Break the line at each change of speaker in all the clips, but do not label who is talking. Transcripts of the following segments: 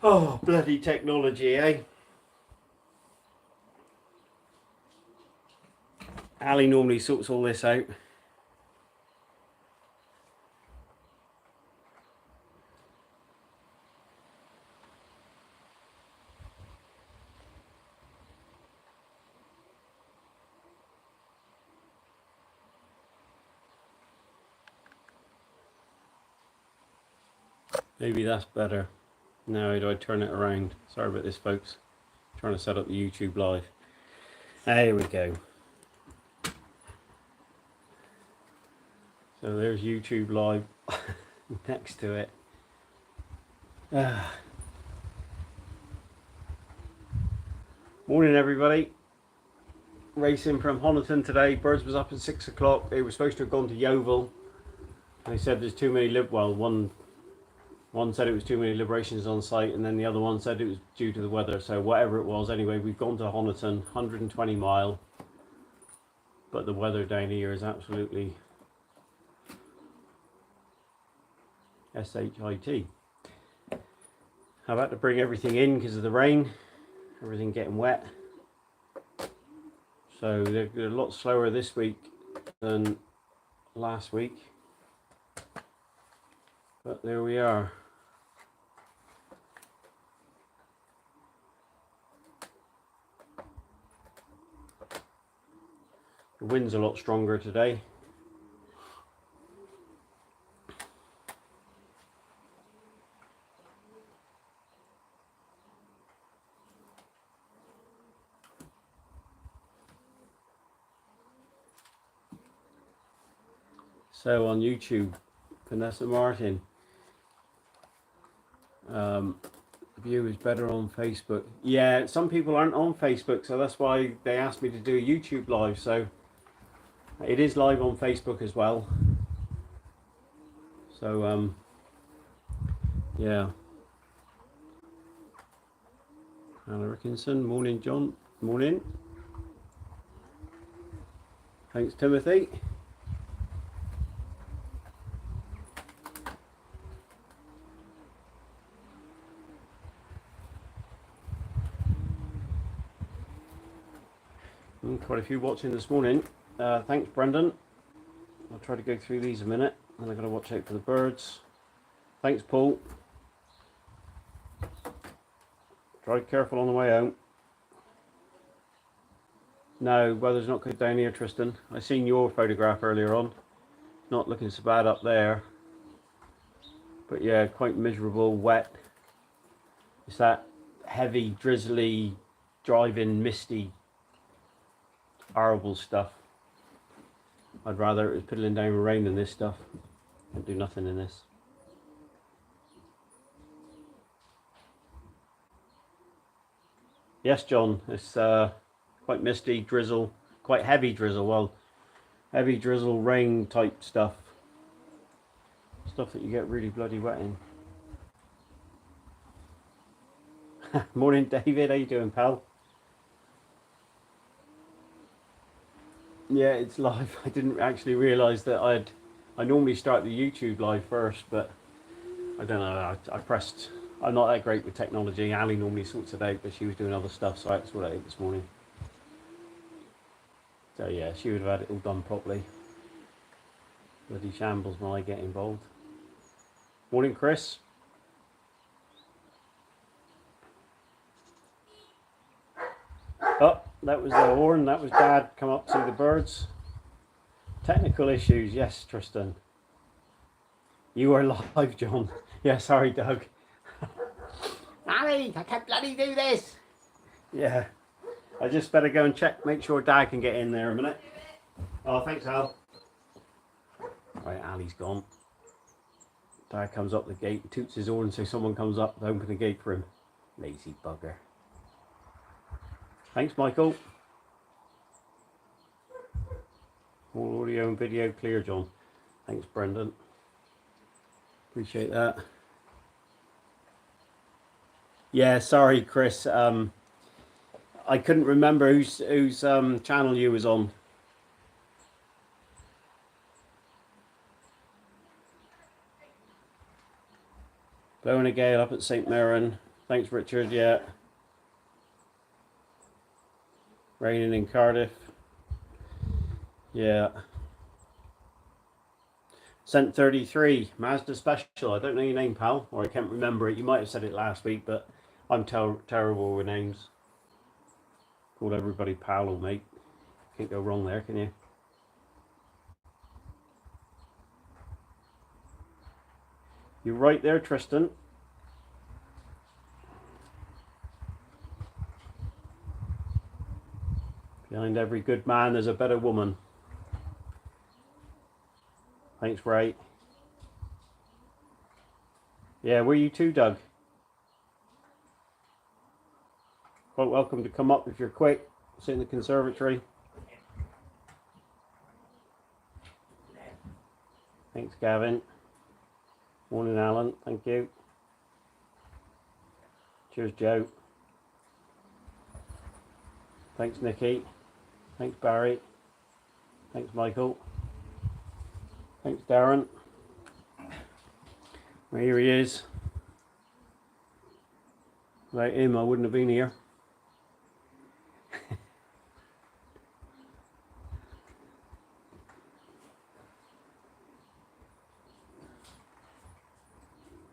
Oh, bloody technology, eh? Ali normally sorts all this out. Maybe that's better. Now do I turn it around? Sorry about this, folks. Trying to set up the YouTube live. There we go. So there's YouTube live next to it. Morning, everybody. Racing from Honiton today. Birds was up at 6 o'clock. They were supposed to have gone to Yeovil. They said there's too many one said it was too many liberations on site, and then the other one said it was due to the weather. So whatever it was, anyway, we've gone to Honiton, 120 mile. But the weather down here is absolutely shit. I've had to bring everything in because of the rain, everything getting wet. So they're a lot slower this week than last week. But there we are. The wind's a lot stronger today. So on YouTube, Vanessa Martin, the view is better on Facebook. Yeah, some people aren't on Facebook, so that's why they asked me to do a YouTube live. So it is live on Facebook as well. So yeah. Anna Rickinson, morning John, morning. Thanks Timothy. Quite a few watching this morning. Thanks Brendan. I'll try to go through these a minute, and I've got to watch out for the birds. Thanks Paul. Drive careful on the way home. No, weather's not good down here, Tristan. I seen your photograph earlier on. Not looking so bad up there. But yeah, quite miserable, wet. It's that heavy, drizzly, driving, misty, horrible stuff. I'd rather it was piddling down with rain than this stuff. Can't do nothing in this. Yes, John, it's quite misty, drizzle, quite heavy drizzle. Well, heavy drizzle, rain type stuff. Stuff that you get really bloody wet in. Morning, David. How you doing, pal? Yeah, it's live. I didn't actually realise that I normally start the YouTube live first, but I don't know. I pressed. I'm not that great with technology. Ali normally sorts it out, but she was doing other stuff, so I had to sort it out this morning. So yeah, she would have had it all done properly. Bloody shambles when I get involved. Morning, Chris. Oh, that was the horn. That was Dad come up to the birds. Technical issues. Yes, Tristan. You are live, John. Yeah, sorry, Doug. Ali, I can't bloody do this. Yeah. I just better go and check, make sure Dad can get in there a minute. Oh, thanks, Al. Right, Ali's gone. Dad comes up the gate, toots his horn so someone comes up to open the gate for him. Lazy bugger. Thanks, Michael. All audio and video clear, John. Thanks, Brendan. Appreciate that. Yeah, sorry, Chris. I couldn't remember whose channel you was on. Blowing a gale up at St. Mirren. Thanks, Richard. Yeah. Raining in Cardiff. Yeah. Cent 33, Mazda Special. I don't know your name, pal, or I can't remember it. You might have said it last week, but I'm terrible with names. Called everybody pal or mate. Can't go wrong there, can you? You're right there, Tristan. Behind every good man, there's a better woman. Thanks, Ray. Yeah, were you too, Doug? Quite welcome to come up if you're quick. Sit in the conservatory. Thanks, Gavin. Morning, Alan. Thank you. Cheers, Joe. Thanks, Nikki. Thanks, Barry. Thanks, Michael. Thanks, Darren. Here he is. Without him, I wouldn't have been here.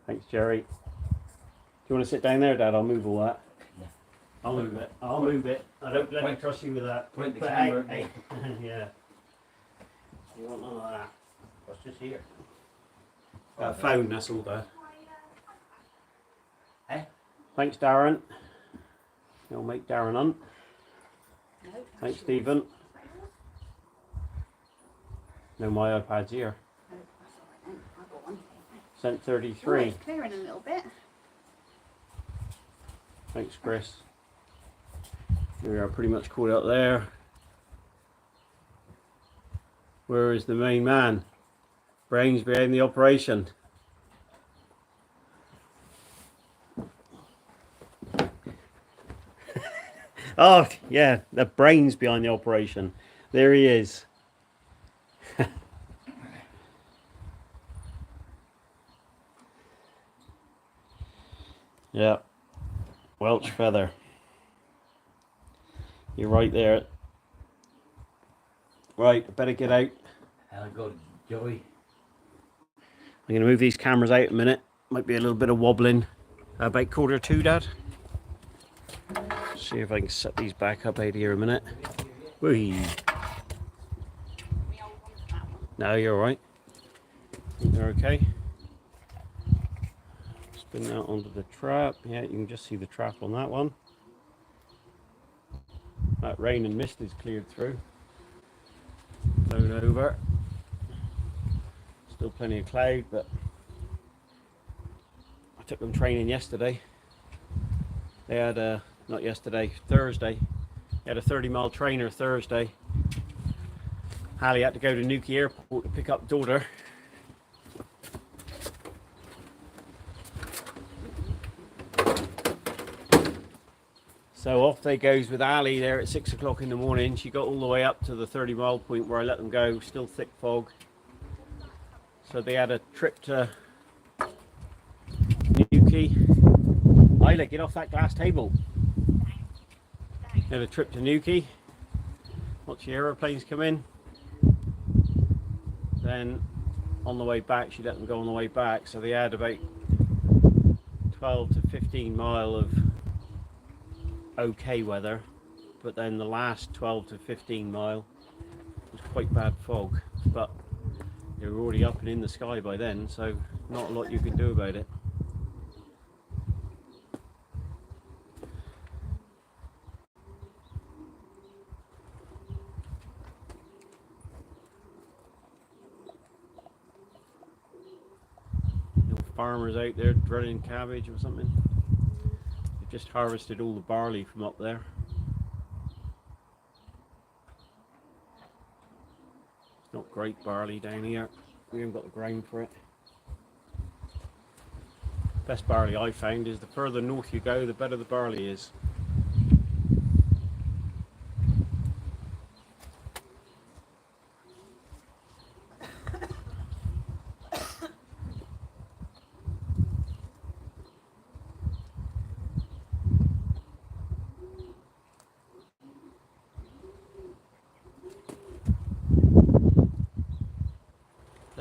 Thanks, Jerry. Do you want to sit down there, Dad? I'll move all that.
Yeah.
I'll move it. I'll move it. I don't let me trust you with that.
Point the
But
camera.
hey, yeah. You want none of that.
What's this here?
That phone, that's all, Dad.
Eh?
Thanks, Darren. You'll make Darren Hunt. Thanks, Stephen. No, my iPad's here. Cent 33.
It's clearing a little bit.
Thanks, Chris. We are pretty much caught up there. Where is the main man? Brains behind the operation. Oh, yeah, the brains behind the operation. There he is. Yeah. Welsh feather. You're right there. Right, I better get out.
I'll go, Joey.
I'm going to move these cameras out a minute. Might be a little bit of wobbling. About 1:45, Dad. See if I can set these back up out here a minute. Whee. No, you're alright. You're okay. Spin that onto the trap. Yeah, you can just see the trap on that one. That rain and mist is cleared through. Blown over. Still plenty of cloud, but I took them training yesterday. They had not yesterday, Thursday. They had a 30-mile trainer Thursday. Hallie had to go to Newquay Airport to pick up daughter. So off they goes with Ali there at 6 o'clock in the morning. She got all the way up to the 30-mile point where I let them go, still thick fog. So they had a trip to Newquay. Isla, get off that glass table. They had a trip to Newquay. Watch the aeroplanes come in. Then on the way back, she let them go on the way back. So they had about 12 to 15 mile of okay weather, but then the last 12 to 15 mile was quite bad fog, but they were already up and in the sky by then, so not a lot you can do about it. Farmers out there drilling cabbage or something. They've just harvested all the barley from up there. It's not great barley down here. We haven't got the ground for it. Best barley I found is the further north you go, the better the barley is.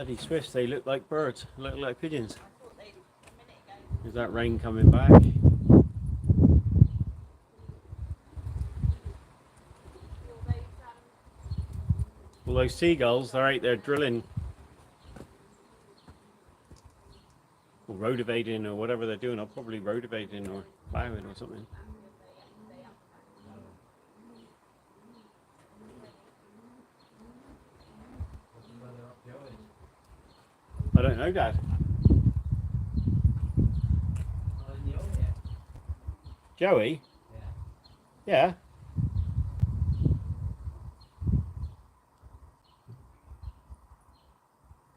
Bloody swifts, they look like birds, look like pigeons. Is that rain coming back? All those seagulls, they're out there drilling or rotivating or whatever they're doing, or probably rotivating or plowing or something. I don't know, Dad. Joey? Yeah.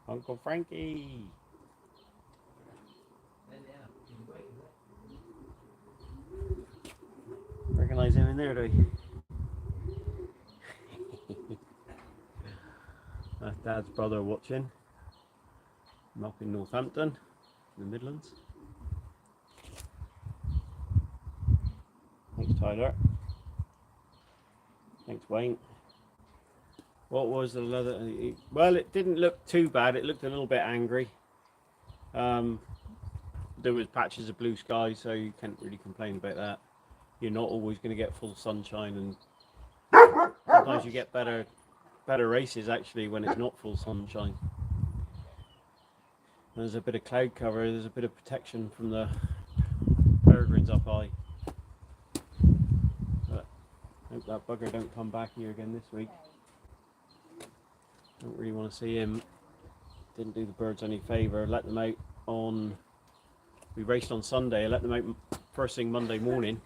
Uncle Frankie. Recognize him in there, do you? That's Dad's brother watching. I'm up in Northampton, in the Midlands. Thanks, Tyler. Thanks, Wayne. What was the leather? Well, it didn't look too bad. It looked a little bit angry. There was patches of blue sky, so you can't really complain about that. You're not always going to get full sunshine, and sometimes you get better races actually when it's not full sunshine. There's a bit of cloud cover. There's a bit of protection from the peregrines up high. But I hope that bugger don't come back here again this week. Don't really want to see him. Didn't do the birds any favour. Let them out on. We raced on Sunday. I let them out first thing Monday morning.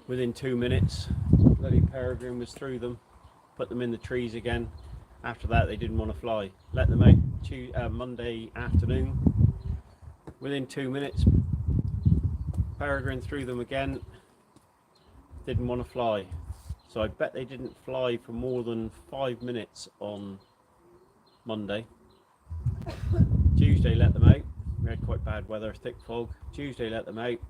Within 2 minutes, bloody peregrine was through them. Put them in the trees again. After that, they didn't want to fly. Let them out Monday afternoon. Within 2 minutes, peregrine threw them again. Didn't want to fly. So I bet they didn't fly for more than 5 minutes on Monday. Tuesday let them out. We had quite bad weather, thick fog. Tuesday let them out.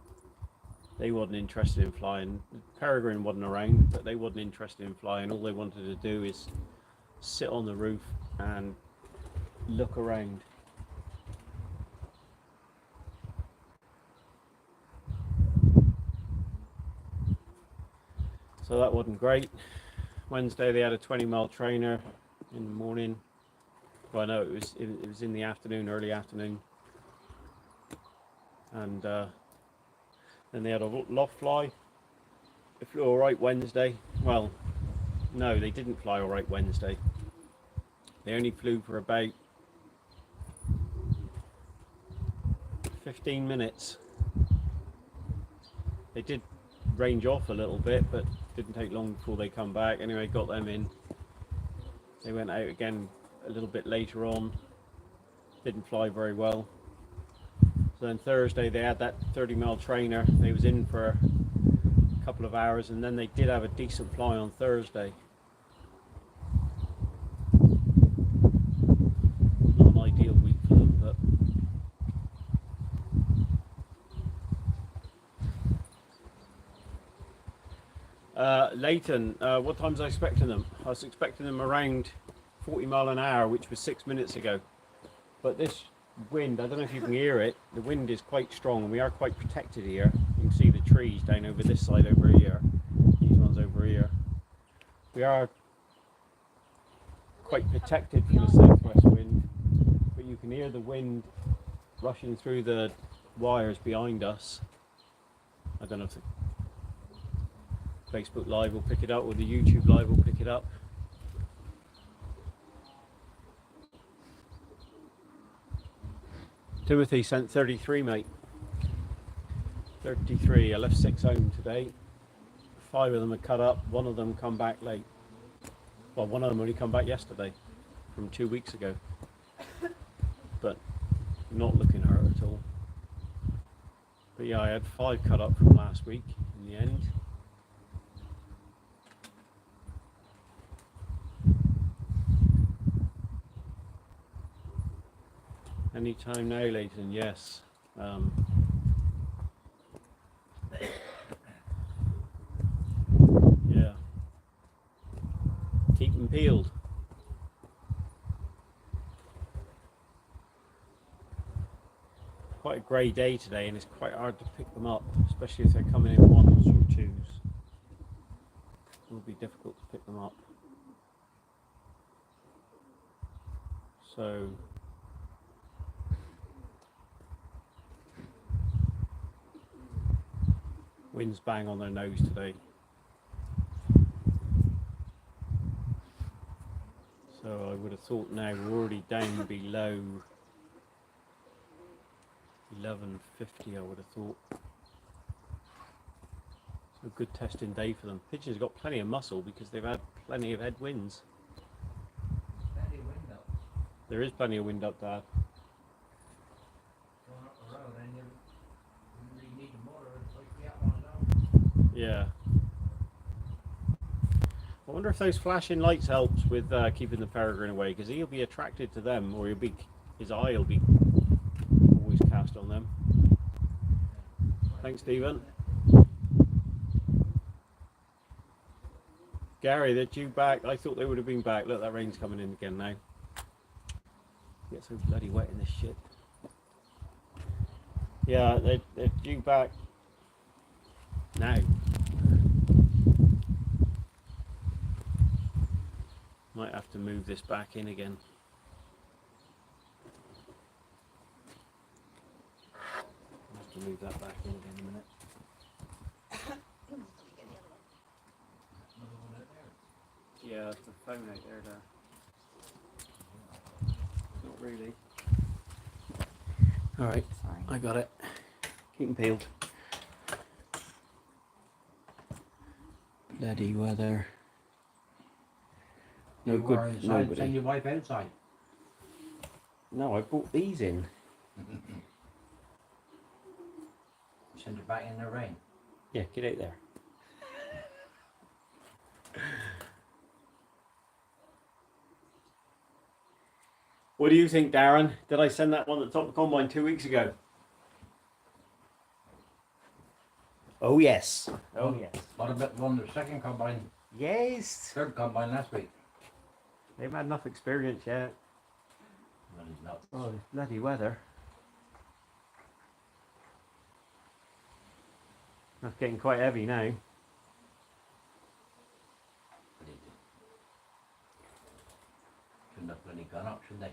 They wasn't interested in flying. Peregrine wasn't around, but they wasn't interested in flying. All they wanted to do is sit on the roof and look around. So that wasn't great. Wednesday they had a 20-mile trainer in the morning. Well, no, it was in the afternoon, early afternoon. And then they had a loft fly. They flew all right Wednesday. Well, no, they didn't fly all right Wednesday. They only flew for about 15 minutes. They did range off a little bit, but didn't take long before they come back. Anyway, got them in. They went out again a little bit later on. Didn't fly very well. So then Thursday they had that 30-mile trainer. They was in for a couple of hours, and then they did have a decent fly on Thursday. Not an ideal week for them, but Leighton, what time was I expecting them? I was expecting them around 40 mile an hour, which was 6 minutes ago. But this wind, I don't know if you can hear it, the wind is quite strong, and we are quite protected here. You can see the trees down over this side over here, these ones over here. We are quite protected from the southwest wind, but you can hear the wind rushing through the wires behind us. I don't know if the Facebook Live will pick it up, or the YouTube Live will pick it up. Timothy sent 33, mate. 33. I left 6 home today. 5 of them had cut up. 1 of them come back late. Well, 1 of them only come back yesterday from 2 weeks ago. But not looking hurt at all. But yeah, I had 5 cut up from last week in the end. Anytime now, Leighton, yes. Yeah. Keep them peeled. quite a grey day today, and it's quite hard to pick them up, especially if they're coming in ones or twos. It will be difficult to pick them up. So wind's bang on their nose today. So I would have thought now we're already down below 1150, I would have thought. So a good testing day for them. Pigeons have got plenty of muscle because they've had plenty of headwinds.
Plenty of wind up.
There is plenty of wind up there.
Going up the road, and you really need the motor to push the other one down.
Yeah. I wonder if those flashing lights helps with keeping the peregrine away, because he'll be attracted to them, or his eye will be always cast on them. Thanks, Stephen. Gary, they're due back. I thought they would have been back. Look, that rain's coming in again now. Get so bloody wet in this shit. Yeah, they're due back now. Might have to move this back in again. I'll have to move that back in again in a minute. Yeah, that's the phone out there. Not really. Alright, I got it. Keep them peeled. Bloody weather. No
You
good
are inside,
nobody.
send your wife outside.
No, I brought these in.
Send her back in the rain.
Yeah, get out there. What do you think, Darren? Did I send that one at the top of the combine 2 weeks ago? Oh yes. Oh yes.
What about the one the second combine,
Yes.
third combine last week?
They've had enough experience yet.
Well, he's not.
Oh, this bloody weather. That's getting quite heavy now.
Shouldn't have bloody gone up, should they?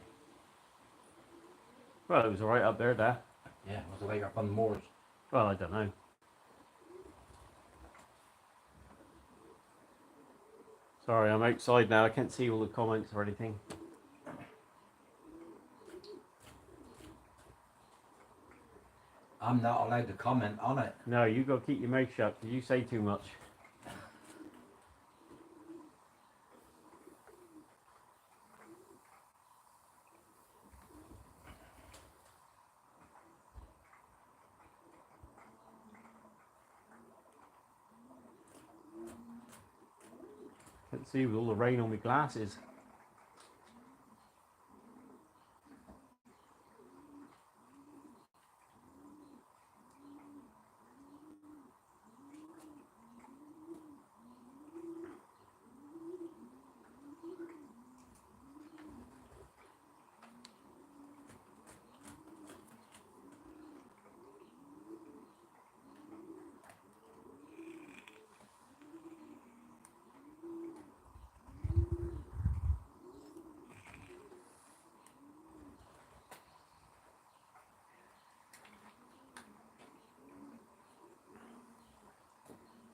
Well, it was alright up there, Dad.
Yeah, it was the way up on the moors.
Well, I don't know. Sorry, I'm outside now. I can't see all the comments or anything.
I'm not allowed to comment on it.
No, you got to keep your mouth shut because you say too much. Can't see with all the rain on my glasses.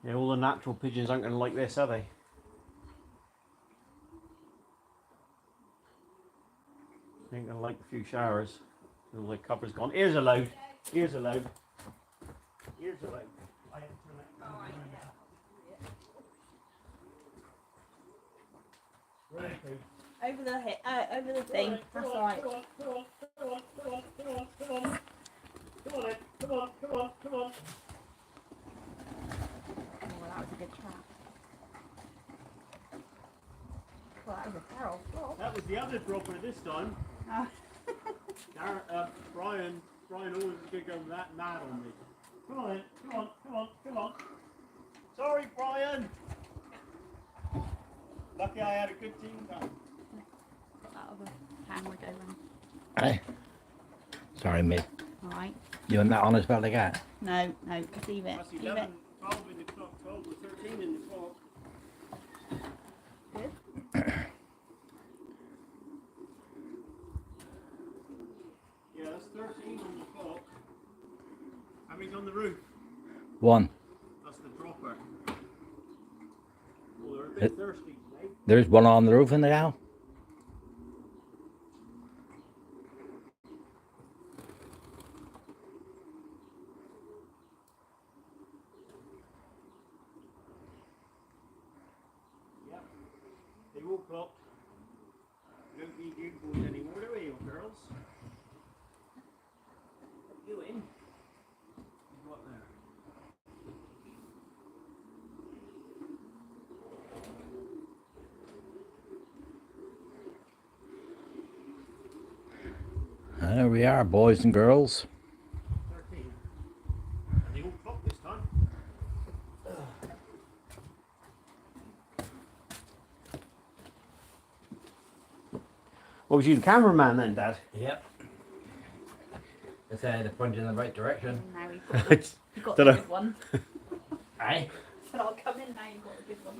Yeah, all the natural pigeons aren't going to like this, are they? They ain't going to like a few showers. All the cover's gone. Here's a load. Here's a load. Here's a load.
Over the hit, over the thing. That's right.
Come on.
Oh, that was a good trap. Well, that was a barrel. Oh.
That was the other dropper this time.
Oh.
Brian always was going to go that mad on me. Come on. Sorry, Brian. Lucky I had a good team done.
Got that other camera going.
Hey. Sorry, mate.
Alright.
You want that on as well, again?
No, just leave it.
That's
Leave
11,
it.
12 in the clock, 12 or 13 in the clock.
Good.
Yeah, that's 13 on the clock. How many's on the roof?
1.
That's the dropper. Well, they're a bit thirsty today.
There's one on the roof in the now.
Yep. They all clocked. We don't need you boys anymore, do we, or girls? You in? What there?
There we are, boys and girls.
13. And they all clocked this time. What was you, the cameraman then, Dad?
Yep. They say they're pointing in the right direction.
Now you've got the
Dunno.
good one.
Aye.
But I'll come in now. You've got a good one.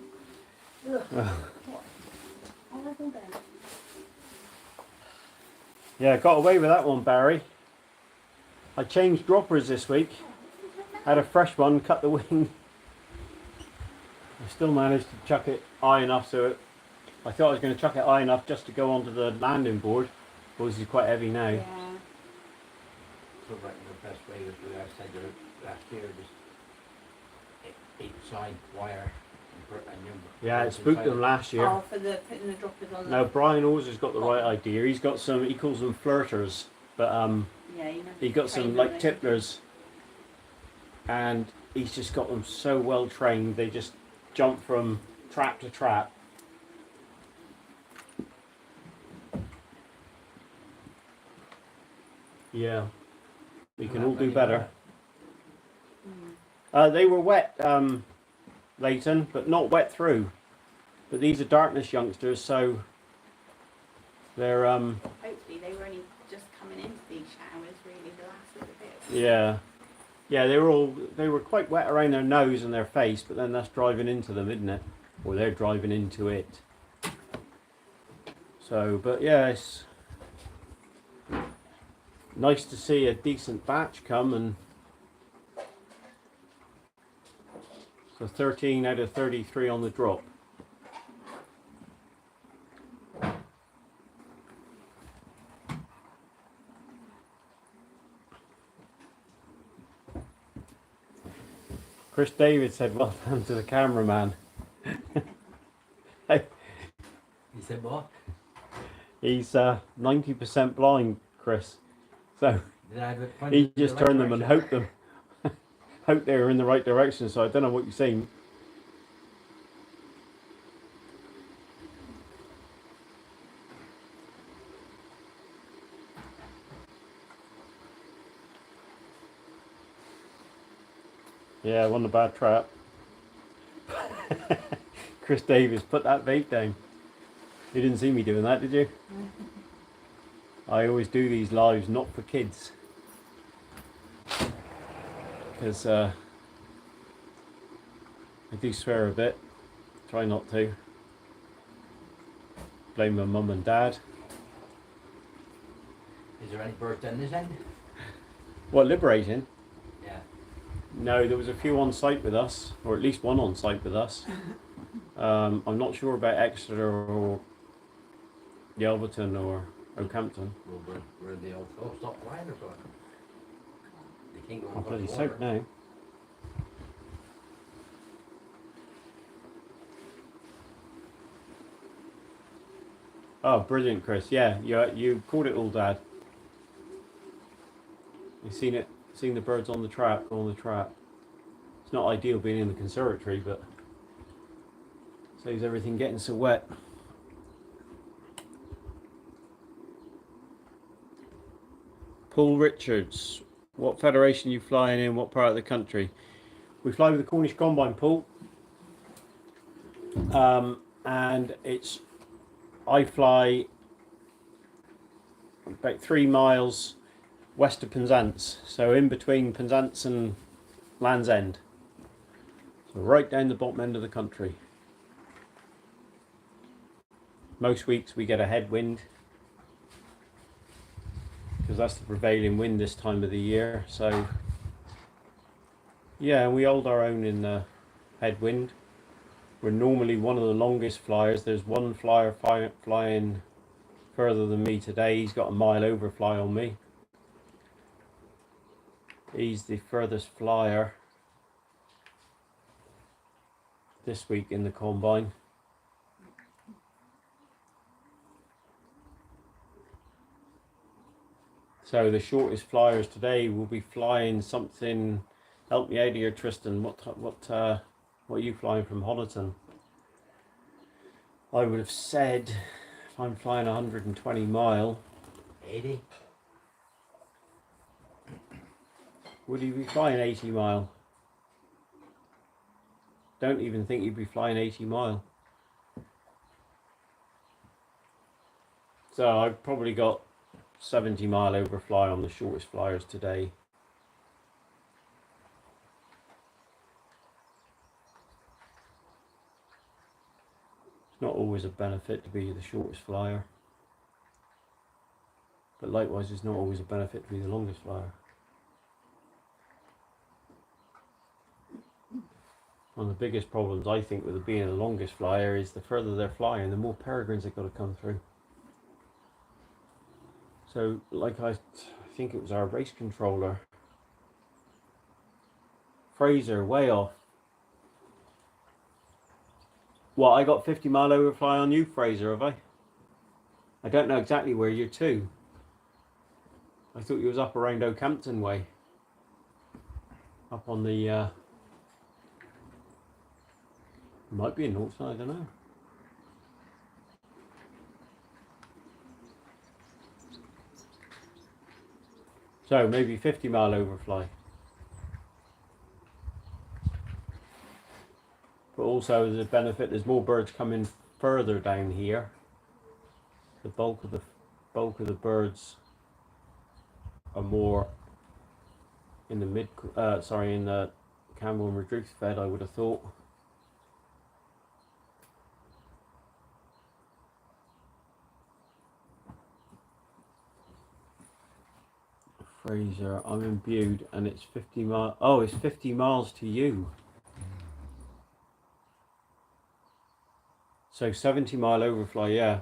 Ugh. What? I'll have all day.
Yeah, got away with that one, Barry. I changed droppers this week. Had a fresh one, cut the wing. I still managed to chuck it high enough so it, I thought I was going to chuck it high enough just to go onto the landing board. But this is quite heavy now.
Yeah.
So right, the best way was the I said last year, just each side wire and
Yeah, it spooked them last year.
Oh, for the putting the droppers on.
No, Brian always has got the right idea. He's got some, he calls them flirters, but
Yeah, you know.
he got some like tipplers, and he's just got them so well trained. They just jump from trap to trap. Yeah, we can all do better. They were wet, Leighton, but not wet through. But these are darkness youngsters, so they're
Hopefully they were only just coming into these showers really the last little bit.
yeah, they were quite wet around their nose and their face, but then that's driving into them, isn't it? Or they're driving into it. So, but yeah, it's nice to see a decent batch come, and so 13 out of 33 on the drop. Chris David said, "Well done to the cameraman." Hey,
You said what?
he's 90% blind, Chris. So
Did I point
he
in the
just
right
turned them and
direction?
hoped they were in the right direction. So I don't know what you've seen. Yeah, wasn't a bad trap. Chris Davis, put that bait down. You didn't see me doing that, did you? I always do these lives not for kids. Because I do swear a bit. Try not to. Blame my mum and dad.
Is there any birds down this end?
What, liberating?
Yeah.
No, there was a few on site with us, or at least one on site with us. I'm not sure about Exeter or Yelverton or Oakhampton.
Well, we're in the old stop line or something. They can't go
I'm
across
bloody
the
soaked
water.
now. Oh, brilliant, Chris. Yeah, you caught it all, Dad. You've seen the birds on the trap, go on the trap. It's not ideal being in the conservatory, but saves everything getting so wet. Paul Richards, what federation are you flying in? What part of the country? We fly with the Cornish Combine, Paul. And I fly about 3 miles west of Penzance, so in between Penzance and Land's End, so right down the bottom end of the country. Most weeks we get a headwind because that's the prevailing wind this time of the year. So yeah, we hold our own in the headwind. We're normally one of the longest flyers. There's one flyer flying further than me today. He's got a mile overfly on me. He's the furthest flyer this week in the combine. So the shortest flyers today will be flying something. Help me out here, Tristan. What are you flying from Honiton? I would have said if I'm flying 120 mile.
80.
Would he be flying 80 mile? Don't even think he'd be flying 80 mile. So I've probably got 70 mile overfly on the shortest flyers today. It's not always a benefit to be the shortest flyer, but likewise it's not always a benefit to be the longest flyer. One of the biggest problems I think with being the longest flyer is the further they're flying, the more peregrines they've got to come through. So, like I think it was our race controller, Fraser, way off. What, I got 50 mile overfly on you, Fraser, have I? I don't know exactly where you're to. I thought you was up around Oakhampton way. Up on the, might be in Northside, I don't know. So maybe 50 mile overfly. But also there's a benefit, there's more birds coming further down here. The bulk of the birds are more in the in the Campbell and Redruth Fed, I would have thought. Fraser, I'm imbued and it's 50 miles. Oh, it's 50 miles to you. So 70 mile overfly, yeah.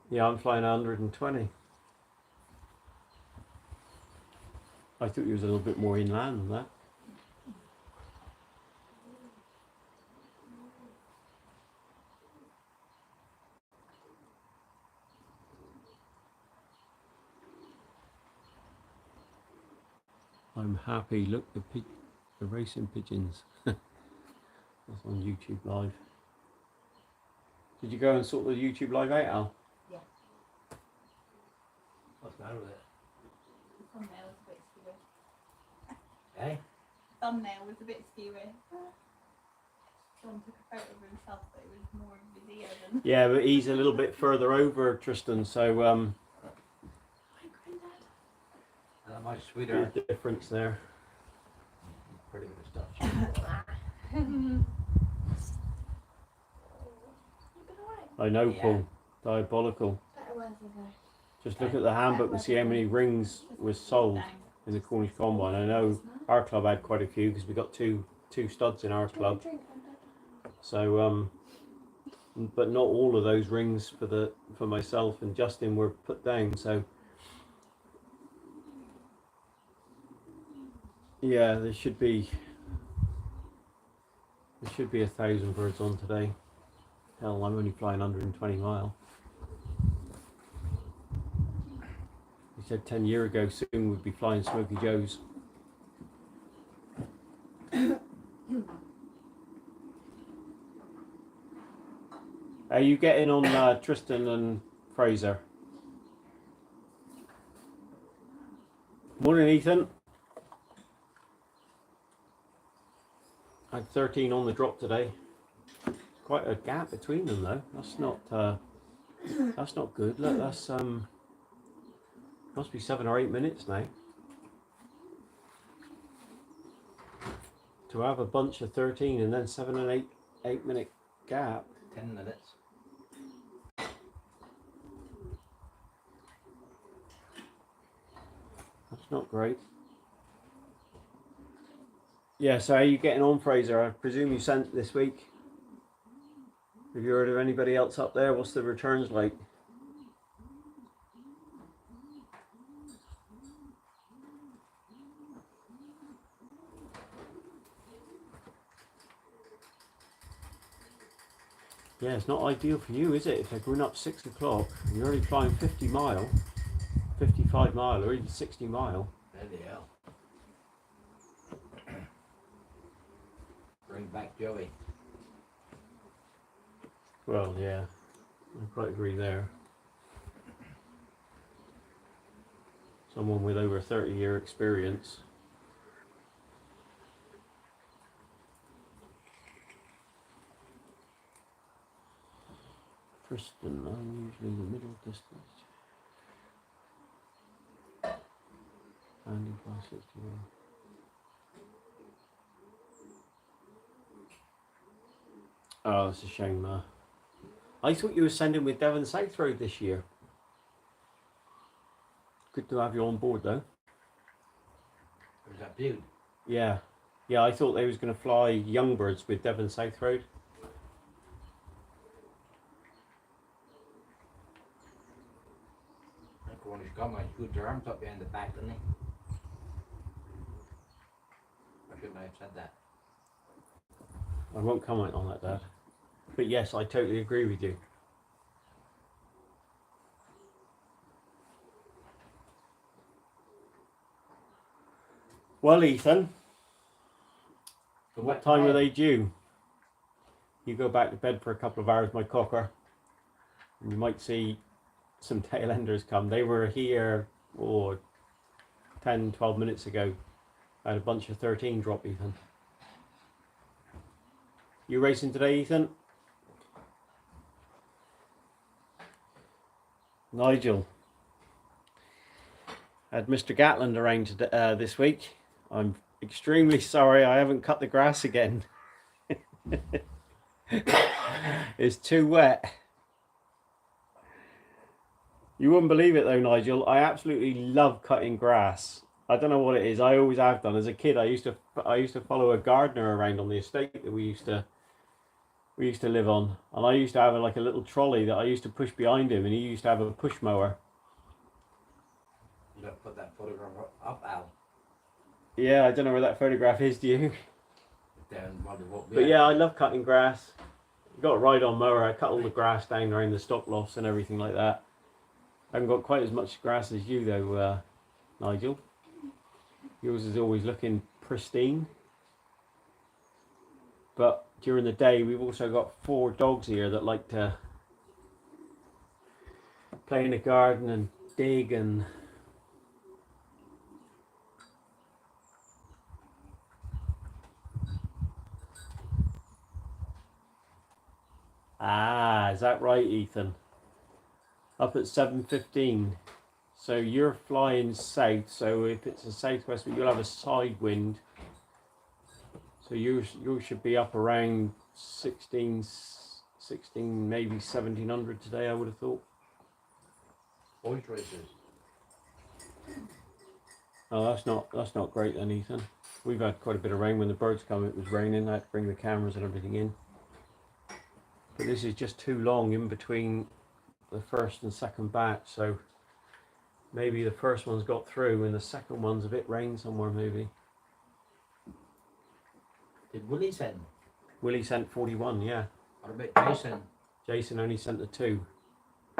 Yeah, I'm flying 120. I thought you was a little bit more inland than that. I'm happy. Look, the racing pigeons. That's on YouTube Live. Did you go and sort the YouTube Live out, Al?
Yeah.
What's the matter with it?
The thumbnail was a bit skewy.
Eh?
Thumbnail was a bit skewy. John took a photo of himself, but it was more of his ear than.
Yeah, but he's a little bit further over, Tristan. So
My granddad.
Not much
there's
sweeter.
a difference there.
Pretty good stuff.
I know,
Yeah.
Paul. Diabolical. Just look at the handbook and see how many rings was sold in the Cornish Combine. I know our club had quite a few because we got two studs in our club. So, but not all of those rings for myself and Justin were put down. So, yeah, there should be 1,000 birds on today. Hell, I'm only flying 120 mile. He said 10 years ago soon we'd be flying Smoky Joe's. Are you getting on Tristan and Fraser? Morning, Ethan. I had 13 on the drop today. Quite a gap between them though. That's not good. Look, that's Must be 7 or 8 minutes now. To have a bunch of 13 and then 7 and 8 minute gap.
10 minutes.
That's not great. Yeah, so how are you getting on, Fraser? I presume you sent this week. Have you heard of anybody else up there? What's the returns like? Yeah, it's not ideal for you, is it? If they're going up 6 o'clock, you're only flying 50 mile, 55 mile, or even 60 mile.
Bloody hell. Bring back Joey.
Well, yeah, I quite agree there. Someone with over 30-year experience. Tristan, I'm usually the middle distance. Andy by 61. Oh, that's a shame. I thought you were sending with Devon South Road this year. Good to have you on board, though.
Was that Bude?
Yeah, yeah. I thought they was going to fly young birds with Devon South Road.
When he's got my good arms up behind the back, didn't he? I shouldn't have said that.
I won't comment on that, Dad. But yes, I totally agree with you. Well, Ethan, what time are they due? You go back to bed for a couple of hours, my cocker, and you might see some tail enders come. They were here 10, 12 minutes ago. I had a bunch of 13 drop, Ethan. You racing today, Ethan? Nigel. Had Mr. Gatland around today, this week. I'm extremely sorry I haven't cut the grass again. It's too wet. You wouldn't believe it though, Nigel. I absolutely love cutting grass. I don't know what it is. I always have done. As a kid, I used to follow a gardener around on the estate that we used to live on, and I used to have like a little trolley that I used to push behind him, and he used to have a push mower.
You gotta put that photograph up, Al.
Yeah, I don't know where that photograph is, do you?
Down by the walk.
But yeah, I love cutting grass. Got a ride-on mower. I cut all the grass down around the stock lofts and everything like that. I haven't got quite as much grass as you though, Nigel. Yours is always looking pristine. But during the day, we've also got 4 dogs here that like to play in the garden and dig and... Ah, is that right, Ethan? Up at 7:15. So you're flying south, so if it's a southwest, you'll have a side wind. So you should be up around 16, maybe 1700 today, I would have thought.
Boys races.
Oh, that's not great then, Ethan. We've had quite a bit of rain. When the birds come, it was raining. I had to bring the cameras and everything in. But this is just too long in between the first and second batch, so maybe the first one's got through and the second one's a bit rain somewhere maybe.
Did Willie send?
Willie sent 41, yeah.
What about Jason?
Jason only sent the 2.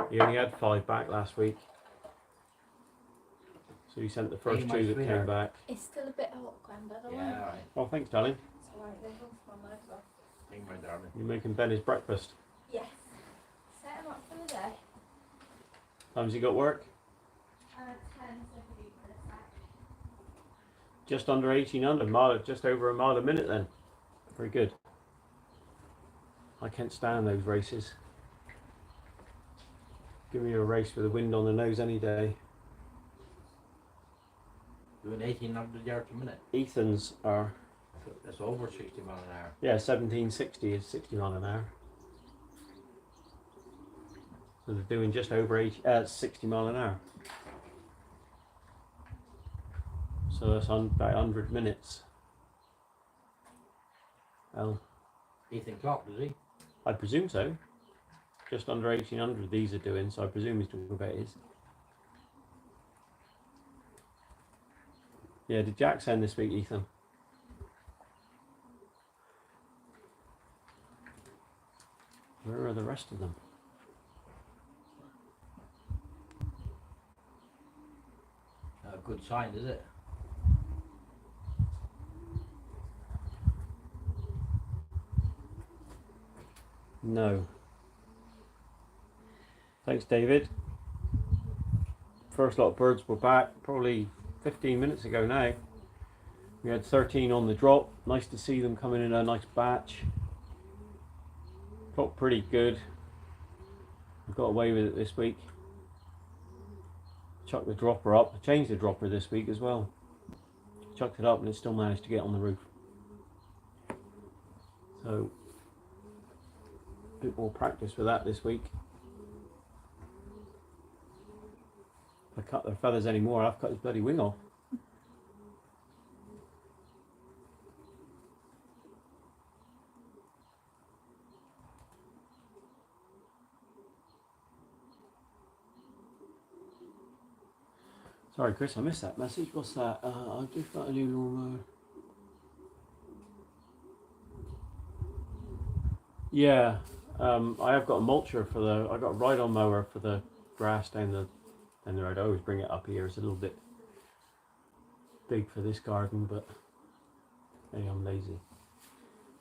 He only had 5 back last week. So he sent the first 2 that came back.
It's still a bit hot, Grandad.
Yeah, alright.
Oh, thanks, darling.
It's alright, they've all my legs off.
Thank you, my darling.
You're making Ben his breakfast.
Yes. Set him up for the day.
Time's he got work?
10, so if we do for a sec.
Just under 1800, just over a mile a minute then. Very good. I can't stand those races. Give me a race with the wind on the nose any day.
Doing 1800 yards a minute.
Ethan's are,
So that's over 60 mile an hour.
yeah, 1760 is 60 mile an hour. So they're doing just over 60 mile an hour. So that's on about 100 minutes. Well,
Ethan clock, does he?
I presume so. Just under 1800 these are doing, so I presume he's talking about his. Yeah, did Jack send this week, Ethan? Where are the rest of them?
A good sign, is it?
No. Thanks, David. First lot of birds were back probably 15 minutes ago now. We had 13 on the drop. Nice to see them coming in a nice batch. Got pretty good. We got away with it this week. Chucked the dropper up. I changed the dropper this week as well. Chucked it up and it still managed to get on the roof. So, a bit more practice with that this week. If I cut their feathers anymore, I've cut his bloody wing off. Sorry, Chris, I missed that message. What's that? I've just got a new lawnmower. Yeah, I have got a mulcher for the. I got a ride-on mower for the grass down the road. I always bring it up here. It's a little bit big for this garden, but maybe I'm lazy.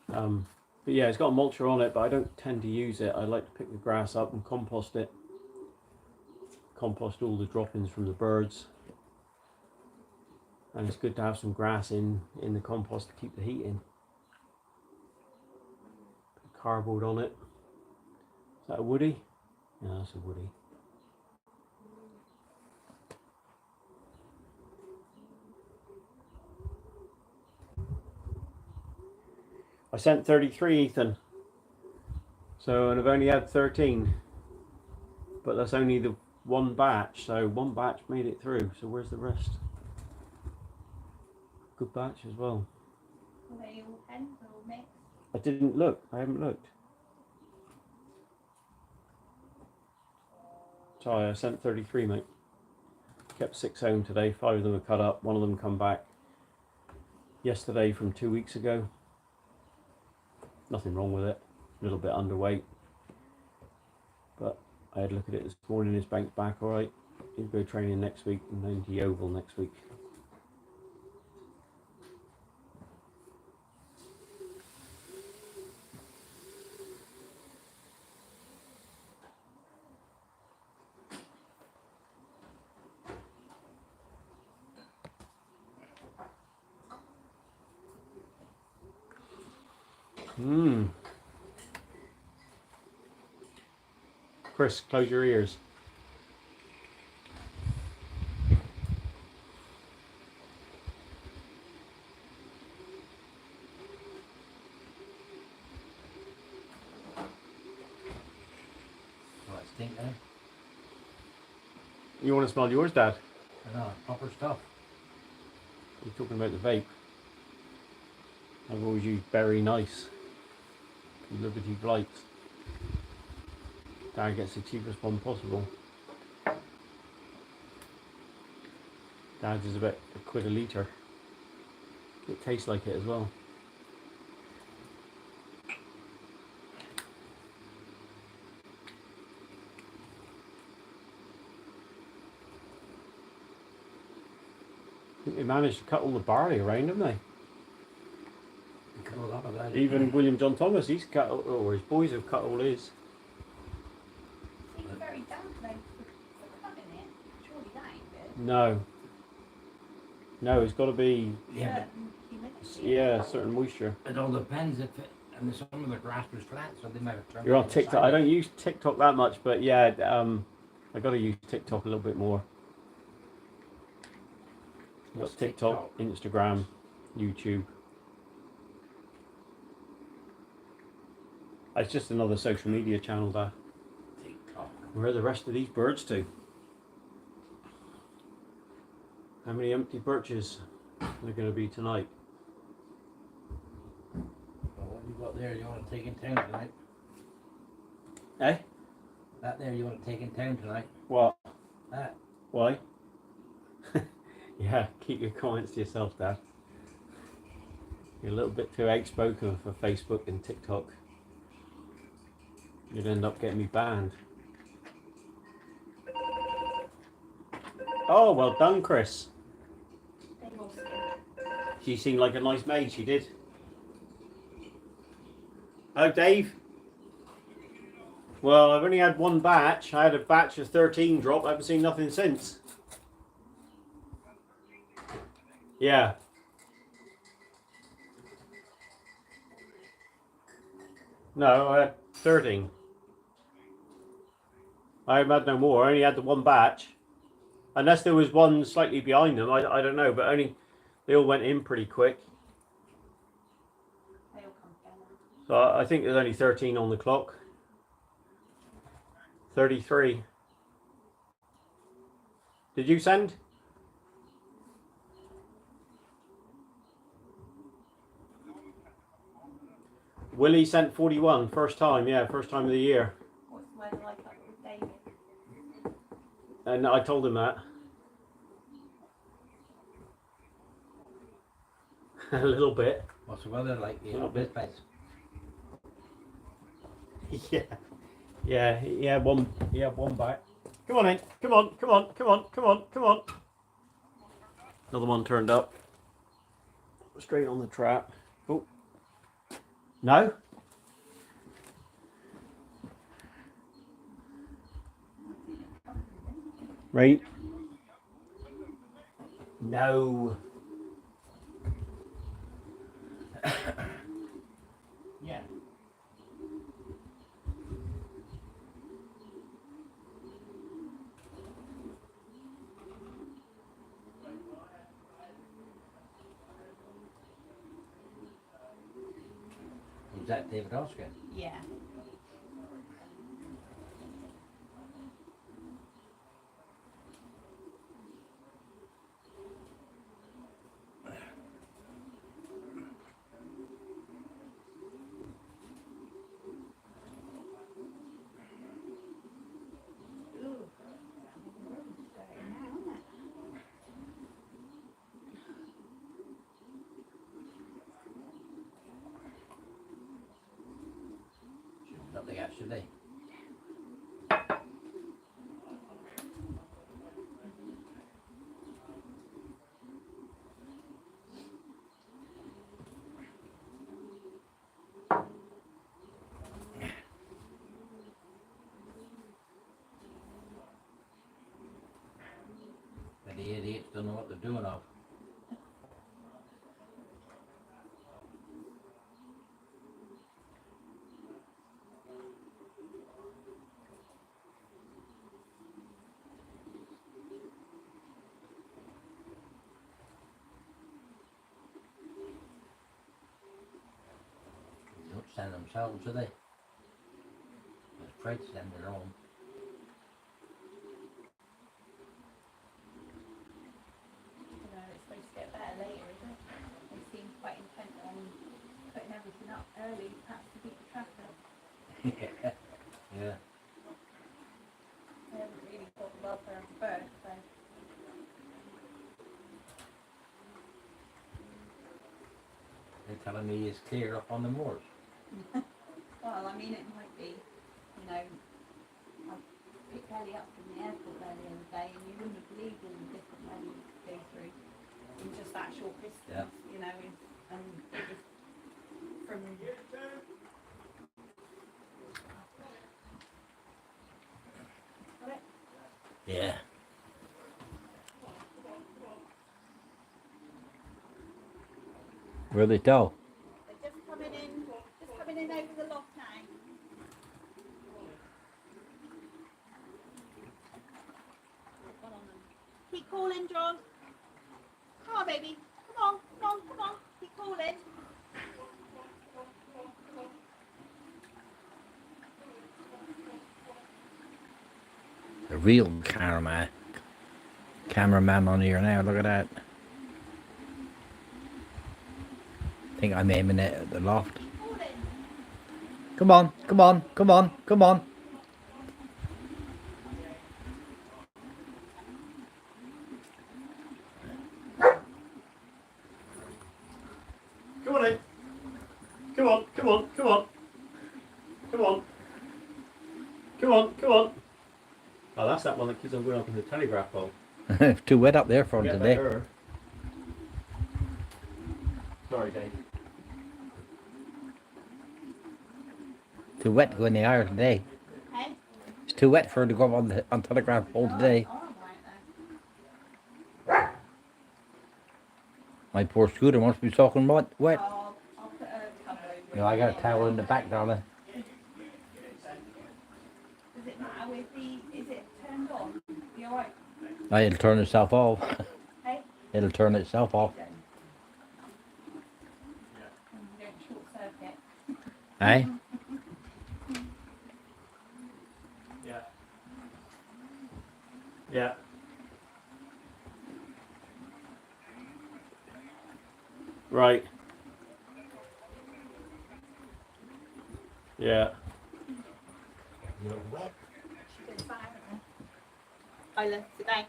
But yeah, it's got a mulcher on it, but I don't tend to use it. I like to pick the grass up and compost it. Compost all the droppings from the birds. And it's good to have some grass in the compost to keep the heat in. Put cardboard on it. Is that a woody? Yeah, that's a woody. I sent 33, Ethan. So, and I've only had 13. But that's only the one batch. So one batch made it through. So where's the rest? Good batch as well.
Are they all hens or all mixed?
I didn't look. I haven't looked. Sorry, I sent 33, mate. Kept 6 home today. 5 of them are cut up. One of them come back yesterday from 2 weeks ago. Nothing wrong with it. A little bit underweight. But I had a look at it this morning. His bank's back all right. He'll go training next week and then to Yeovil next week. Chris, close your ears.
Well, it stink now.
You want to smell yours, Dad?
I know, proper stuff.
You're talking about the vape. I've always used Berry Nice. Liberty Blights. Dad gets the cheapest one possible. Dad's is about £1 a litre. It tastes like it as well. I think they managed to cut all the barley around, haven't they?
You cut a lot of that.
Even William John Thomas, he's cut, or his boys have cut all his.
Seems very damp though for cutting it. Surely that ain't good.
No. No, it's got to be,
Yeah,
Certain humidity.
yeah, certain moisture.
but it all depends if it, and some of the grass was flat, so they might have turned
You're
it
on TikTok. I don't use TikTok that much, but yeah, I got to use TikTok a little bit more. We've
What's
got TikTok, Instagram, YouTube. It's just another social media channel there.
TikTok.
Where are the rest of these birds to? How many empty perches are there going to be tonight?
Well, what you got there you want to take in town tonight?
Eh?
That there you want to take in town tonight?
What?
That.
Why? Yeah, keep your comments to yourself, Dad. You're a little bit too outspoken for Facebook and TikTok. You'd end up getting me banned. Oh, well done, Chris.
They will skin.
She seemed like a nice maid, she did. Oh, Dave? Well, I've only had one batch. I had a batch of 13 drop. I haven't seen nothing since. Yeah. No, I had 13. I haven't had no more. I only had the one batch. Unless there was one slightly behind them. I don't know, but only they all went in pretty quick.
They all come together.
So I think there's only 13 on the clock. 33. Did you send? Willie sent 41, first time, yeah, first time of the year.
What's the weather like up with David?
And I told him that. A little bit.
What's the weather like?
A little bit.
Place?
Yeah. Yeah, one back. Come on in. Come on. Another one turned up. Straight on the trap. Oh. No? Right. No.
Yeah. Was that David Oscar?
Yeah.
Not the gas, should they? But the idiots don't know what they're doing of. They don't send themselves, do they? They're afraid to send their own.
It's supposed to get better later, isn't it? They seem quite intent on putting everything up early, perhaps to beat the traffic.
Yeah.
They haven't really thought the welfare of the birds, so
They're telling me it's clear up on the moors.
well, I mean, it might be, you know, I picked Ellie up from the airport there the other day, and you wouldn't have believed all the different ways you could go through in just that short distance,
Yeah.
you know, and it was from Got it?
Yeah. Where they tell?
They're just coming in over the loft now. One on them. Keep calling, John. Come on, baby. Come on, come on, come on. Keep calling.
The real cameraman on here now. Look at that. I think I'm aiming it at the loft.
Calling.
Come on, come on, come on, come on.
Come on in. Come on, come on, come on. Come on. Come on, come on. Oh, that's that one that keeps on going up in the telegraph pole.
It's too wet up there for him
Get
today.
better. Sorry, Dave.
Too wet to go in the air today.
Hey?
It's too wet for her to go up on telegraph pole today.
Oh, right
My poor scooter must be soaking wet.
there. I'll put a cover over it.
You know, I got a towel in the back, darling.
Does it matter with the, is it turned on? You alright?
It'll turn itself off.
Hey?
It'll turn itself off.
Don't. You don't short circuit.
Eh?
Yeah. Yeah. Right. Yeah.
You're wet.
Isla, sit down.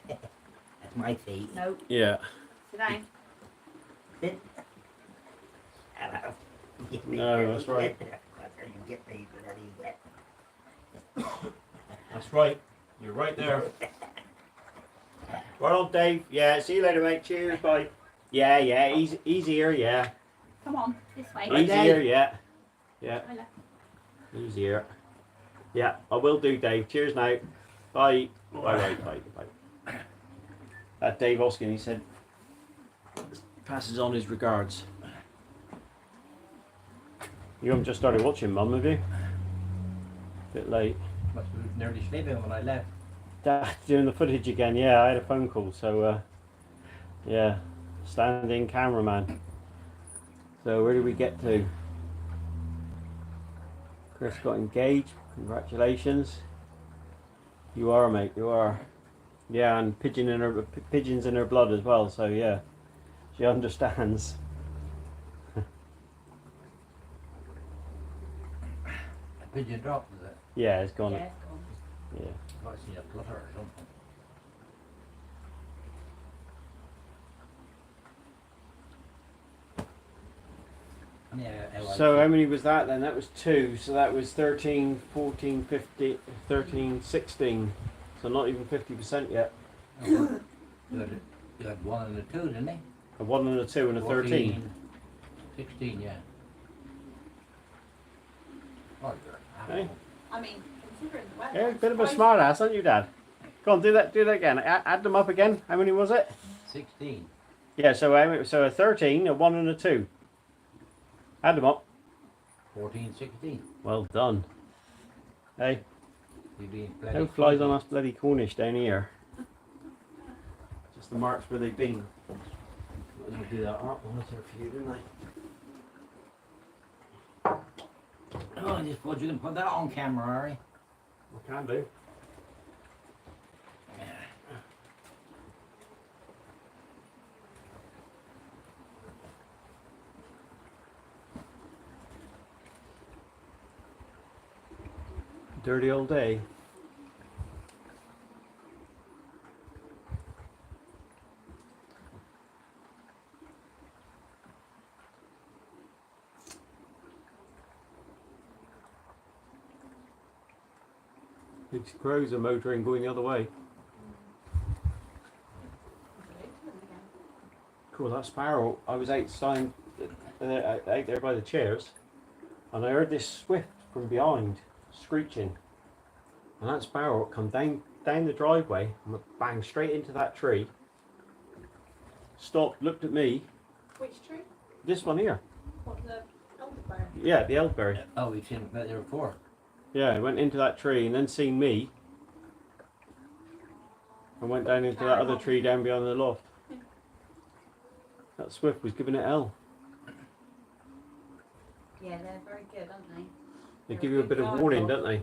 That's my feet.
No,
Yeah.
sit down.
Hello.
No, that's right.
That's how you get me bloody wet.
That's right. You're right there. Well, Dave. Yeah. See you later, mate. Cheers. Bye. Yeah. Yeah. Easy. Easier. Yeah.
Come on, this way.
Easier. Yeah. Yeah.
Isla.
Easier. Yeah. I will do, Dave. Cheers now. Bye. Bye. Bye. Bye. Bye. Dave Oskin. He said passes on his regards. You haven't just started watching, Mum, have you? Bit late.
Must be nearly sleeping when I left.
Doing the footage again, yeah, I had a phone call, so yeah, standing cameraman. So where did we get to? Chris got engaged, congratulations. You are, mate, you are. Yeah, and pigeons in her blood as well, so yeah, she understands.
A pigeon dropped, is it?
Yeah, it's gone.
Yeah, it's gone.
Yeah.
I see a flutter or something.
So how many was that then? That was 2, so that was 13, 14, 15, 13, 16. So not even 50% yet.
You had 1 and a 2, didn't he?
A 1 and a 2 and a 13.
16, yeah. Oh, you're
Hey.
I mean, considering the weather.
Yeah, a
I'm
bit of a
surprised-
smart ass, aren't you, Dad? Go on, do that again. Add them up again. How many was it?
16.
Yeah, so a 13, a 1 and a 2. Add them up.
14, 16.
Well done. Hey,
You'd be bloody
no flies on us bloody Cornish down here. Just the marks where they've been. Let me do that art one there for you, didn't I?
Oh, I just thought you can put that on camera, Ari.
I can do. Dirty old day. These crows are motoring going the other way. Cool, that sparrow. I was outside, out there by the chairs, and I heard this swift from behind screeching, and that sparrow come down the driveway and went bang straight into that tree. Stopped, looked at me.
Which tree?
This one here.
What, the elderberry?
Yeah, the elderberry.
Oh, we've seen it there before.
Yeah, it went into that tree and then seen me, and went down into that other tree down behind the loft. That Swift was giving it hell.
Yeah, they're very good, aren't they?
They
They're
give you a
good
bit of
guard
warning,
dog.
don't they?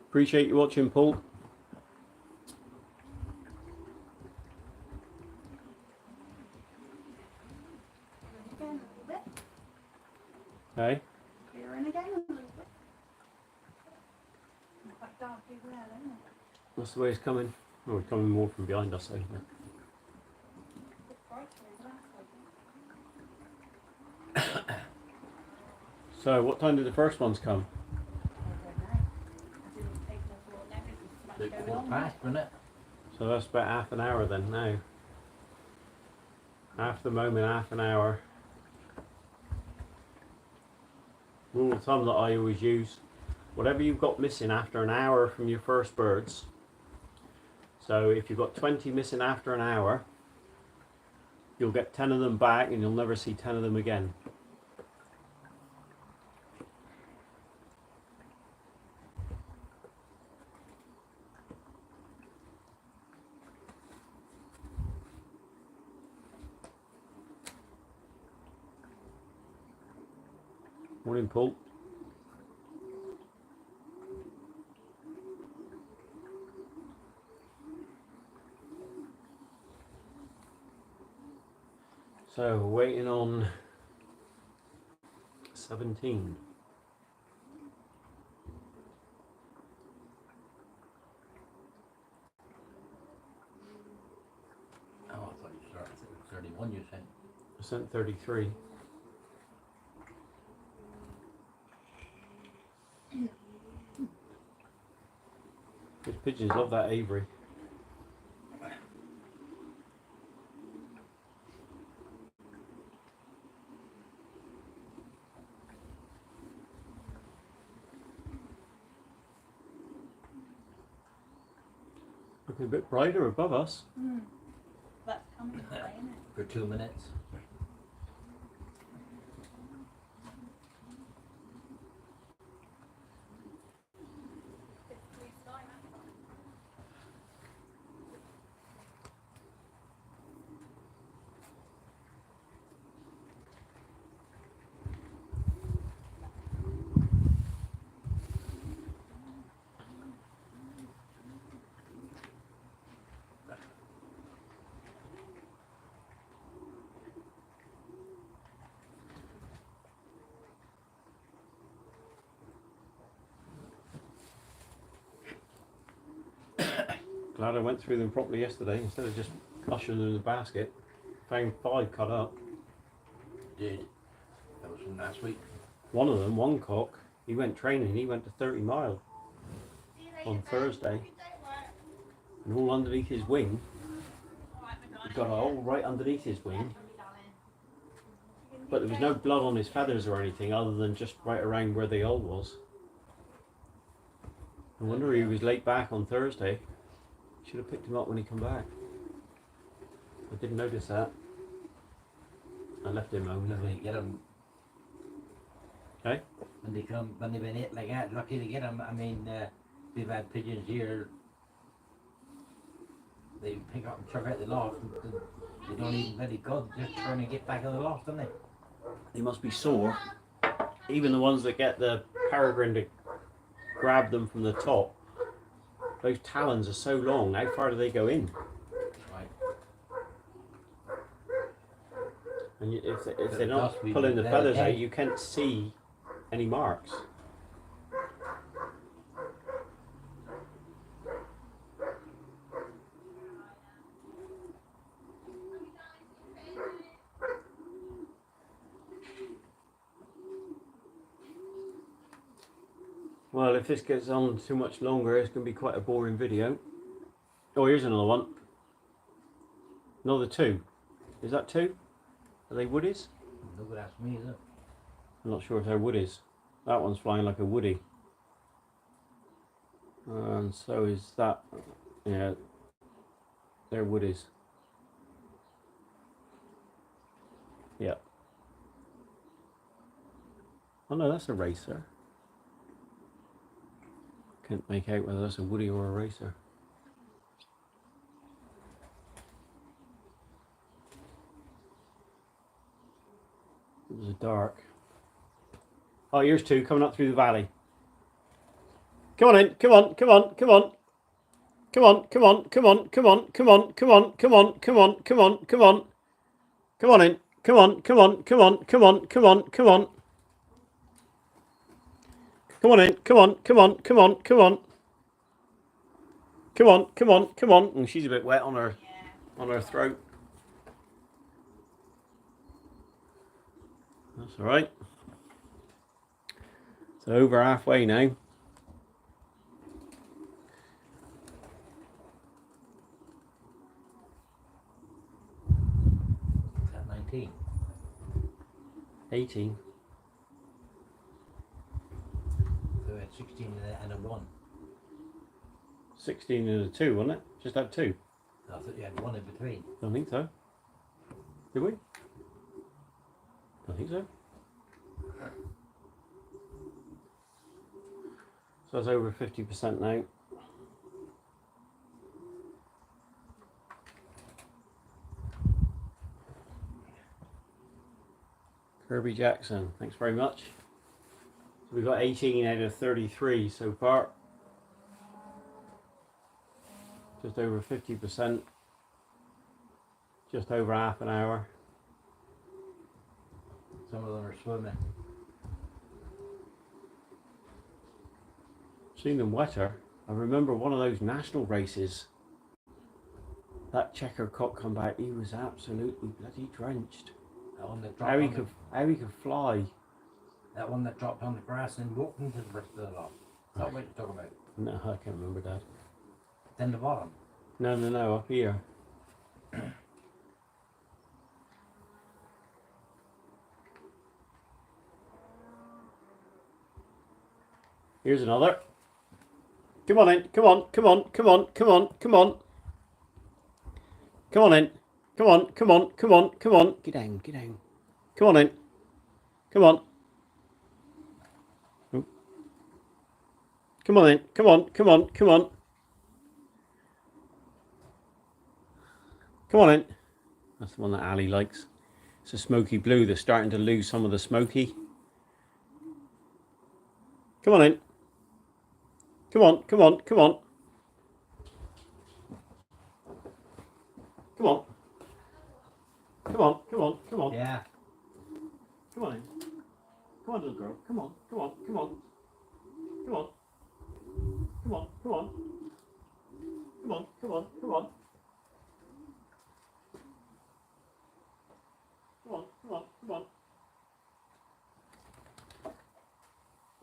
Appreciate you watching, Paul.
Again a little bit.
Hey,
Clear in again a little bit. It's quite dark over there, isn't it?
that's the way it's coming. Oh, it's coming more from behind us, I think.
It's brighter over that side.
So, what time did the first ones come?
I don't know. I didn't take the floor now because there's so much
Look,
going
quarter
on.
past, wasn't it?
So that's about half an hour then now. Half the moment, half an hour. Rule of thumb that I always use, whatever you've got missing after an hour from your first birds. So if you've got 20 missing after an hour, you'll get 10 of them back and you'll never see 10 of them again. Morning, Paul. So we're waiting on 17.
Oh, I thought you started at 31, you said.
I sent 33. These pigeons love that aviary. Looking a bit brighter above us.
That's coming today, isn't it?
For 2 minutes.
It's blue sky outside.
Glad I went through them properly yesterday instead of just ushering them in the basket. Found 5 cut up.
Did. That was from last week.
One of them, one cock, he went training, he went to 30 mile on Thursday. And all underneath his wing, he's got a hole right underneath his wing. But there was no blood on his feathers or anything other than just right around where the hole was. No wonder he was late back on Thursday. Should have picked him up when he come back. I didn't notice that. I left him home.
When they get them.
Okay.
When they come, when they've been hit like that, lucky to get them. I mean, we've had pigeons here. They pick up and chuck out the loft. And they don't even let it go. They just turn and get back in the loft, don't they?
They must be sore. Even the ones that get the Peregrine to grab them from the top. Those talons are so long. How far do they go in?
Right.
And if
But
they're not
must be
pulling the
their
feathers
head.
out, you can't see any marks. Well, if this gets on too much longer, it's going to be quite a boring video. Oh, here's another one. Another 2. Is that 2? Are they woodies?
Nobody asked me, is it?
I'm not sure if they're woodies. That one's flying like a woody. And so is that. Yeah, they're woodies. Yeah. Oh no, that's a racer. Can't make out whether that's a woody or a racer. It was a dark. Oh, here's two coming up through the valley. Come on in, come on, come on, come on. Come on, come on, come on, come on, come on, come on, come on, come on, come on, come on. Come on in. Come on, come on, come on, come on, come on, come on. Come on in, come on, come on, come on, come on. Come on, come on, come on. And she's a bit wet on her throat. That's all right. So over halfway now.
Is that 19?
18.
So we had 16 and a 1.
16 and a 2, wasn't it? Just had 2.
I thought you had 1 in between.
Don't think so. Did we? Don't think so. So it's over 50% now. Kirby Jackson, thanks very much. So we've got 18 out of 33 so far. Just over 50%. Just over half an hour.
Some of them are swimming.
Seen them wetter. I remember one of those national races. That checker cock come back, he was absolutely bloody drenched.
That one that dropped
How he could fly.
That one that dropped on the grass and walked into the rest of the lot. Is that what you're talking about?
No, I can't remember that.
Then the bottom.
No, up here. Here's another. Come on in, come on, come on, come on, come on, come on. Come on in. Come on, come on, come on, come on. Get down, get down. Come on in. Come on. Oh. Come on in. Come on, come on, come on. Come on in. That's the one that Ali likes. It's a smoky blue. They're starting to lose some of the smoky. Come on in. Come on, come on, come on. Come on. Come on, come on, come on.
Yeah.
Come on in. Come on, little girl. Come on, come on, come on. Come on. Come on, come on. Come on, come on, come on. Come on, come on, come on.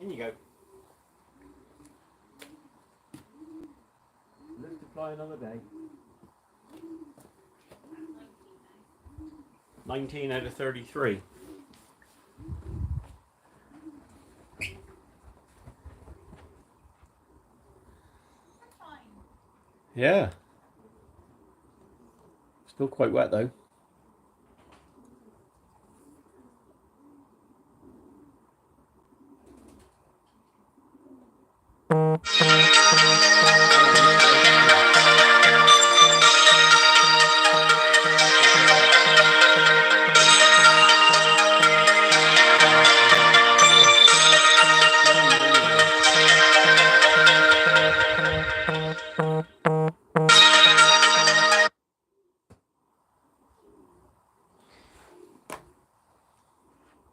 In you go. Live to fly another day. 19 out of 33. Yeah. Still quite wet though.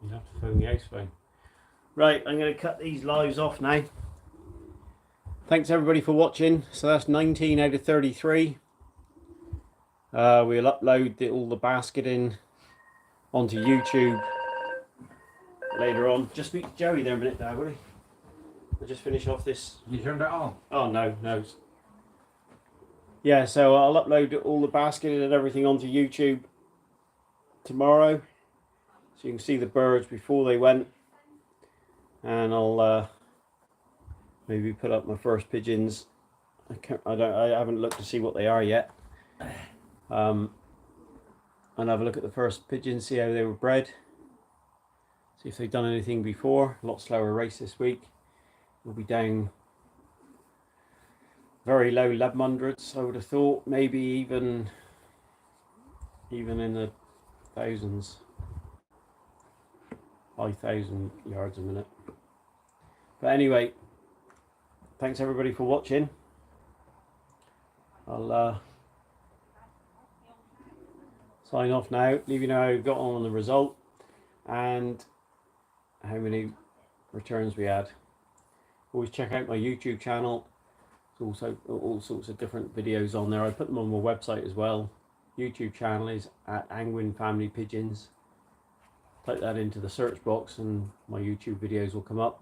You have to phone the house phone. Right, I'm going to cut these lives off now. Thanks everybody for watching. So that's 19 out of 33. We'll upload all the basketing onto YouTube later on. Just speak to Joey there a minute, Dad, will you? I'll just finish off this.
You turned it on?
Oh no. Yeah, so I'll upload all the basketing and everything onto YouTube tomorrow. So you can see the birds before they went. And I'll maybe put up my first pigeons. I haven't looked to see what they are yet. And have a look at the first pigeons, see how they were bred. See if they've done anything before. A lot slower race this week. We'll be down very low 1100s. I would have thought maybe even in the thousands, 5,000 yards a minute. But anyway, thanks everybody for watching. I'll sign off now, leave you know how we got on the result and how many returns we had. Always check out my YouTube channel. There's also all sorts of different videos on there. I put them on my website as well. YouTube channel is at Angwin Family Pigeons. Type that into the search box and my YouTube videos will come up.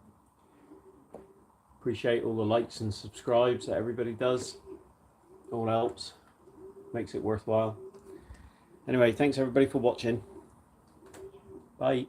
Appreciate all the likes and subscribes that everybody does. All helps, makes it worthwhile. Anyway, thanks everybody for watching. Bye.